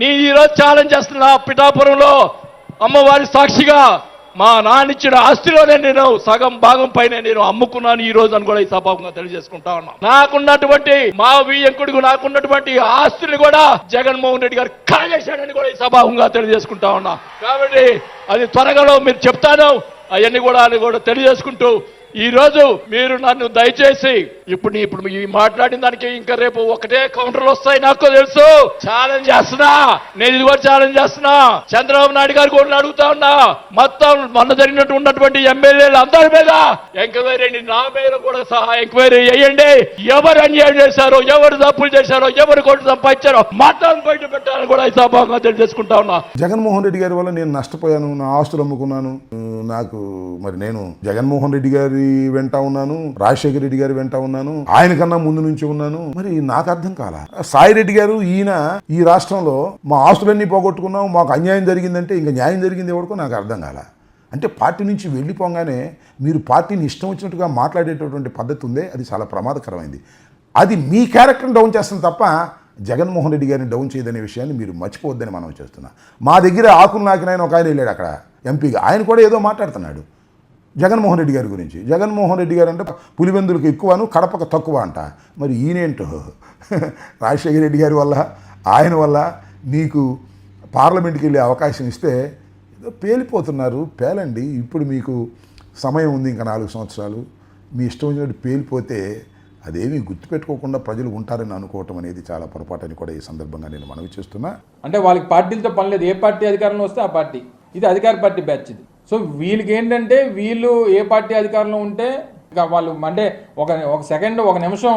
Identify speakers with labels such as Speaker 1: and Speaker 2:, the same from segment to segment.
Speaker 1: నేను ఈరోజు ఛాలెంజ్ చేస్తున్నా. పిఠాపురంలో అమ్మవారి సాక్షిగా మా నాన్నిచ్చిన ఆస్తిలోనే నేను సగం భాగం పైన నేను అమ్ముకున్నాను ఈ రోజు అని కూడా ఈ సభాముగా తెలియజేసుకుంటా ఉన్నా. నాకున్నటువంటి మా వియ్యంకుడికి నాకున్నటువంటి ఆస్తులు కూడా జగన్మోహన్ రెడ్డి గారు కాజేశాడని కూడా ఈ సభాముగా తెలియజేసుకుంటా ఉన్నా. కాబట్టి అది త్వరగా మీరు చెప్తాను అవన్నీ కూడా తెలియజేసుకుంటూ ఈ రోజు మీరు నన్ను దయచేసి ఇప్పుడు ఈ మాట్లాడిన దానికి ఇంకా రేపు ఒకటే కౌంటర్లు వస్తాయి నాకు తెలుసు. ఛాలెంజ్ చేస్తున్నా, నేను ఇది కూడా ఛాలెంజ్ చేస్తున్నా. చంద్రబాబు నాయుడు గారు కూడా అడుగుతా ఉన్నా, మొత్తం మొన్న ఉన్నటువంటి ఎమ్మెల్యేలు అందరి మీద ఎంక్వైరీ, నా మీద కూడా సహా ఎంక్వైరీ చేయండి. ఎవరు అన్యాయం చేశారో, ఎవరు తప్పులు చేశారో, ఎవరు కొట్టు సంపాదించారో మొత్తం బయట పెట్టాలని కూడా ఈ సభాగా తెలియజేసుకుంటా ఉన్నా.
Speaker 2: జగన్మోహన్ రెడ్డి గారి వల్ల నేను నష్టపోయాను, నా ఆస్తులు అమ్ముకున్నాను. నాకు మరి నేను జగన్మోహన్ రెడ్డి గారి వెంట ఉన్నాను, రాజశేఖర రెడ్డి గారి వెంట ఉన్నాను, ఆయన కన్నా ముందు నుంచి ఉన్నాను. మరి నాకు అర్థం కాల. సాయి రెడ్డి గారు ఈయన ఈ రాష్ట్రంలో మా ఆస్తులన్నీ పోగొట్టుకున్నాం, మాకు అన్యాయం జరిగిందంటే ఇంకా న్యాయం జరిగింది ఎవరికో నాకు అర్థం కాల. అంటే పార్టీ నుంచి వెళ్ళిపోగానే మీరు పార్టీని ఇష్టం వచ్చినట్టుగా మాట్లాడేటటువంటి పద్ధతి ఉందే, అది చాలా ప్రమాదకరమైంది. అది మీ క్యారెక్టర్ని డౌన్ చేస్తుంది తప్ప జగన్మోహన్ రెడ్డి గారిని డౌన్ చేయదనే విషయాన్ని మీరు మర్చిపోవద్దని మనం చేస్తున్నాం. మా దగ్గర ఆకులు నాకినాయన ఒక ఆయన వెళ్ళాడు అక్కడ ఎంపీగా, ఆయన కూడా ఏదో మాట్లాడుతున్నాడు జగన్మోహన్ రెడ్డి గారి గురించి. జగన్మోహన్ రెడ్డి గారు అంటే పులివెందులకు ఎక్కువను కడపకు తక్కువ అంట. మరి ఈయనేంటో రాజశేఖర రెడ్డి గారి వల్ల, ఆయన వల్ల మీకు పార్లమెంట్కి వెళ్ళే అవకాశం ఇస్తే ఏదో పేలిపోతున్నారు. పేలండి, ఇప్పుడు మీకు సమయం ఉంది, ఇంకా 4 సంవత్సరాలు. మీ ఇష్టం వచ్చినట్టు పేలిపోతే అదేమీ గుర్తుపెట్టుకోకుండా ప్రజలు ఉంటారని అనుకోవటం అనేది చాలా పొరపాటని కూడా ఈ సందర్భంగా నేను మనవి చేస్తున్నా.
Speaker 3: అంటే వాళ్ళకి పార్టీలతో పని లేదు, ఏ పార్టీ అధికారంలో వస్తే ఆ పార్టీ. ఇది అధికార పార్టీ బ్యాచ్ ఇది. సో వీళ్ళకి ఏంటంటే వీళ్ళు ఏ పార్టీ అధికారంలో ఉంటే వాళ్ళు అంటే ఒక సెకండ్, ఒక నిమిషం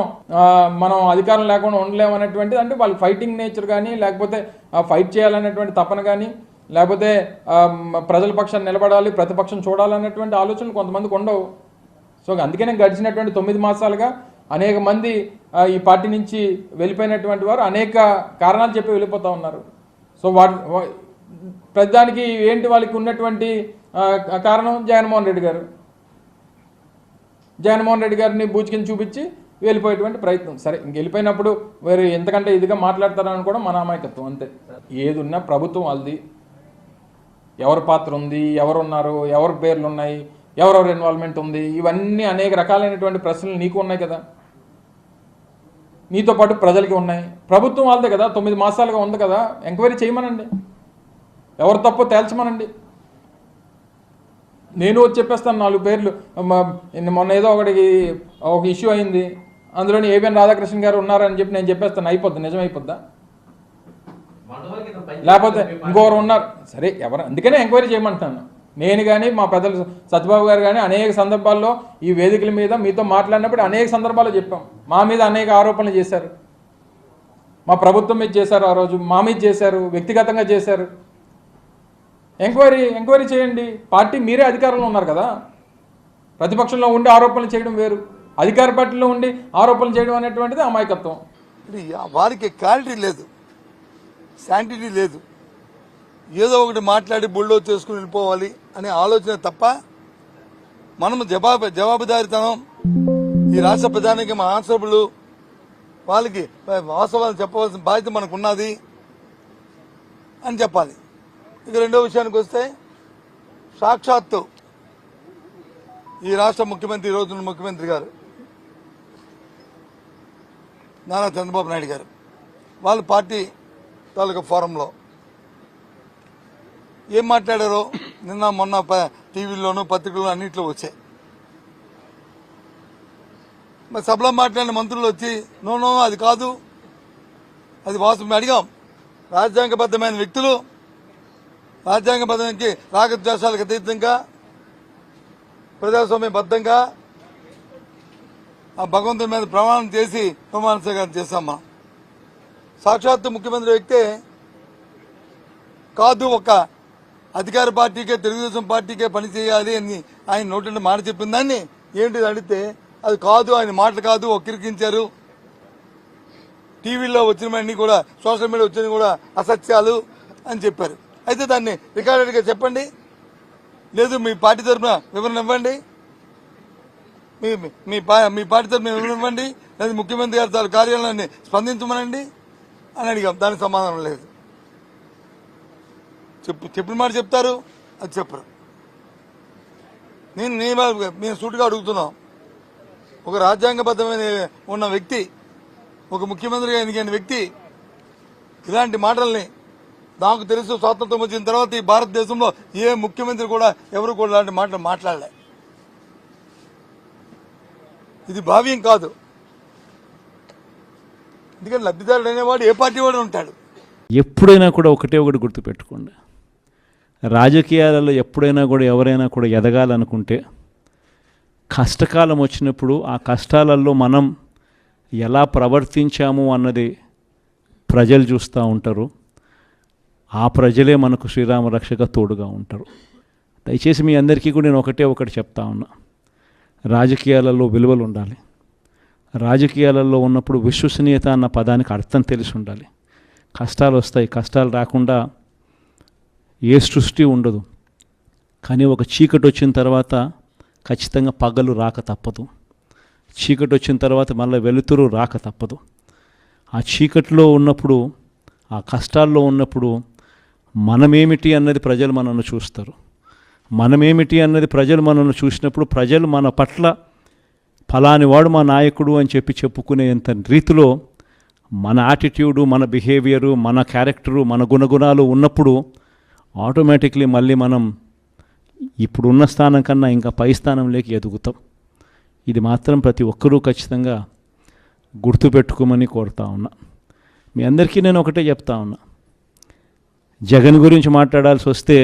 Speaker 3: మనం అధికారం లేకుండా ఉండలేమనేటువంటిది. అంటే వాళ్ళు ఫైటింగ్ నేచర్ కానీ, లేకపోతే ఫైట్ చేయాలనేటువంటి తపన కానీ, లేకపోతే ప్రజల పక్షాన్ని నిలబడాలి, ప్రతిపక్షం చూడాలనేటువంటి ఆలోచనలు కొంతమందికి ఉండవు. సో అందుకనే గడిచినటువంటి 9 మాసాలుగా అనేక మంది ఈ పార్టీ నుంచి వెళ్ళిపోయినటువంటి వారు అనేక కారణాలు చెప్పి వెళ్ళిపోతూ ఉన్నారు. సో ప్రతిదానికి ఏంటి వాళ్ళకి ఉన్నటువంటి కారణం జగన్మోహన్ రెడ్డి గారు. జగన్మోహన్ రెడ్డి గారిని బూచికిని చూపించి వెళ్ళిపోయేటువంటి ప్రయత్నం. సరే, ఇంక వెళ్ళిపోయినప్పుడు వేరే ఎంతకంటే ఇదిగా మాట్లాడతారని కూడా మన అమాయకత్వం అంతే. ఏది ఉన్నా ప్రభుత్వం వాళ్ళది, ఎవరి పాత్ర ఉంది, ఎవరున్నారు, ఎవరి పేర్లు ఉన్నాయి, ఎవరెవరు ఇన్వాల్వ్మెంట్ ఉంది, ఇవన్నీ అనేక రకాలైనటువంటి ప్రశ్నలు నీకు ఉన్నాయి కదా, నీతో పాటు ప్రజలకి ఉన్నాయి. ప్రభుత్వం వాళ్ళదే కదా, 9 మాసాలుగా ఉంది కదా, ఎంక్వైరీ చేయమనండి, ఎవరు తప్పో తేల్చమనండి. నేను వచ్చి చెప్పేస్తాను 4 పేర్లు. మొన్న ఏదో ఒక ఇష్యూ అయింది, అందులోని ఏబిఎన్ రాధాకృష్ణ గారు ఉన్నారని చెప్పి నేను చెప్పేస్తాను, అయిపోద్ది, నిజం అయిపోద్దా? లేకపోతే ఇంకొకరు ఉన్నారు, సరే ఎవరు, అందుకనే ఎంక్వైరీ చేయమంటున్నాను. నేను కానీ మా పెద్దలు సత్యబాబు గారు కానీ అనేక సందర్భాల్లో ఈ వేదికల మీద మీతో మాట్లాడినప్పుడు అనేక సందర్భాల్లో చెప్పాం. మా మీద అనేక ఆరోపణలు చేశారు, మా ప్రభుత్వం మీద చేశారు, ఆ రోజు మా మీద చేశారు, వ్యక్తిగతంగా చేశారు. ఎంక్వైరీ చేయండి. పార్టీ మీరే అధికారంలో ఉన్నారు కదా, ప్రతిపక్షంలో ఉండి ఆరోపణలు చేయడం వేరు, అధికార పార్టీలో ఉండి ఆరోపణలు చేయడం అనేటువంటిది అమాయకత్వం.
Speaker 4: వారికి క్లారిటీ లేదు, శాంటిటీ లేదు, ఏదో ఒకటి మాట్లాడి బుల్లో చేసుకుని వెళ్ళిపోవాలి అనే ఆలోచన తప్ప మనం జవాబుదారీతనం, ఈ రాష్ట్ర ప్రధానికి మా ఆన్సరబుల్, వాళ్ళకి వాస్తవాలు చెప్పవలసిన బాధ్యత మనకు ఉన్నది అని చెప్పాలి. ఇక రెండో విషయానికి వస్తే, సాక్షాత్తు ఈ రాష్ట్ర ముఖ్యమంత్రి, ఈ రోజున ముఖ్యమంత్రి గారు నారా చంద్రబాబు నాయుడు గారు వాళ్ళ పార్టీ తాలూకా ఫోరంలో ఏం మాట్లాడారో నిన్న మొన్న టీవీల్లోనూ పత్రికల్లో అన్నింటిలో వచ్చాయి. మరి సభలో మాట్లాడిన మంత్రులు వచ్చి నో అది కాదు, అది వాస్తవం. అడిగాం, రాజ్యాంగబద్ధమైన వ్యక్తులు రాజ్యాంగబద్ధానికి రాగద్వేషాలకు అతీతంగా ప్రజాస్వామ్యబద్ధంగా ఆ భగవంతుని మీద ప్రమాణం చేసి ప్రమాణ స్వీకారం చేశామా. సాక్షాత్తు ముఖ్యమంత్రి వ్యక్తే కాదు, ఒక అధికార పార్టీకే, తెలుగుదేశం పార్టీకే పనిచేయాలి అని ఆయన నోటి మాట చెప్పిన దాన్ని ఏంటిది అడిగితే అది కాదు, ఆయన మాటలు కాదు, ఒక్కిరికించారు, టీవీలో వచ్చినవన్నీ కూడా, సోషల్ మీడియా వచ్చినవి కూడా అసత్యాలు అని చెప్పారు. అయితే దాన్ని రికార్డెడ్గా చెప్పండి, లేదు మీ పార్టీ తరఫున వివరణ ఇవ్వండి, మీ పార్టీ తరఫున వివరణ ఇవ్వండి, లేదా ముఖ్యమంత్రి గారి కార్యాలయాన్ని స్పందించమనండి అని అడిగాం. దానికి సమాధానం లేదు. చెప్పిన మాట చెప్తారు, అది చెప్పరు. నేను సూటిగా అడుగుతున్నాం, ఒక రాజ్యాంగబద్ధమైన ఉన్న వ్యక్తి, ఒక ముఖ్యమంత్రిగా ఎన్నికైన వ్యక్తి ఇలాంటి మాటల్ని, నాకు తెలుసు స్వాతంత్రం వచ్చిన తర్వాత ఈ భారతదేశంలో ఏ ముఖ్యమంత్రి కూడా ఎవరు కూడా ఇలాంటి మాటలు మాట్లాడలే. ఇది భావ్యం కాదు. ఎందుకంటే లబ్ధిదారుడు అనేవాడు ఏ పార్టీ వాడు ఉంటాడు.
Speaker 5: ఎప్పుడైనా కూడా ఒకటి గుర్తుపెట్టుకోండి, రాజకీయాలలో ఎప్పుడైనా కూడా ఎవరైనా కూడా ఎదగాలనుకుంటే కష్టకాలం వచ్చినప్పుడు ఆ కష్టాలలో మనం ఎలా ప్రవర్తించాము అన్నది ప్రజలు చూస్తూ ఉంటారు. ఆ ప్రజలే మనకు శ్రీరామ రక్షగా తోడుగా ఉంటారు. దయచేసి మీ అందరికీ కూడా నేను ఒకటి చెప్తా ఉన్నా, రాజకీయాలలో విలువలు ఉండాలి. రాజకీయాలలో ఉన్నప్పుడు విశ్వసనీయత అన్న పదానికి అర్థం తెలిసి ఉండాలి. కష్టాలు వస్తాయి, కష్టాలు రాకుండా ఏ సృష్టి ఉండదు. కానీ ఒక చీకటి వచ్చిన తర్వాత ఖచ్చితంగా పగలు రాక తప్పదు. చీకటి వచ్చిన తర్వాత మళ్ళీ వెలుతురు రాక తప్పదు. ఆ చీకటిలో ఉన్నప్పుడు, ఆ కష్టాల్లో ఉన్నప్పుడు మనమేమిటి అన్నది ప్రజలు మనల్ని చూస్తారు. మనమేమిటి అన్నది ప్రజలు మనల్ని చూసినప్పుడు ప్రజలు మన పట్ల ఫలాని వాడు మా నాయకుడు అని చెప్పుకునేంత రీతిలో మన యాటిట్యూడు, మన బిహేవియరు, మన క్యారెక్టరు, మన గుణగుణాలు ఉన్నప్పుడు ఆటోమేటిక్లీ మళ్ళీ మనం ఇప్పుడున్న స్థానం కన్నా ఇంకా పై స్థానంలోకి ఎదుగుతాం. ఇది మాత్రం ప్రతి ఒక్కరూ ఖచ్చితంగా గుర్తుపెట్టుకోమని కోరుతా ఉన్నా. మీ అందరికీ నేను ఒకటే చెప్తా ఉన్నా, జగన్ గురించి మాట్లాడాల్సి వస్తే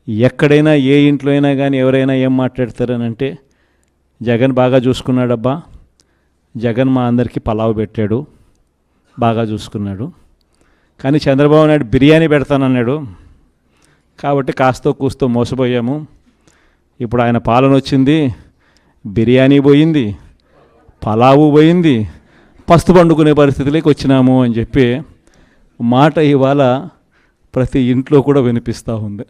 Speaker 5: ఎక్కడైనా ఏ ఇంట్లో అయినా కానీ ఎవరైనా ఏం మాట్లాడతారనంటే, జగన్ బాగా చూసుకున్నాడబ్బా, జగన్ మా అందరికీ పలావ్ పెట్టాడు, బాగా చూసుకున్నాడు. కానీ చంద్రబాబు నాయుడు బిర్యానీ పెడతానన్నాడు, కాబట్టి కాస్తో కూస్తో మోసపోయాము. ఇప్పుడు ఆయన పాలన వచ్చింది, బిర్యానీ పోయింది, పలావు పోయింది, పస్తు పండుకునే పరిస్థితిలోకి వచ్చినాము అని చెప్పి మాట ఇవాళ ప్రతి ఇంట్లో కూడా వినిపిస్తూ ఉంది.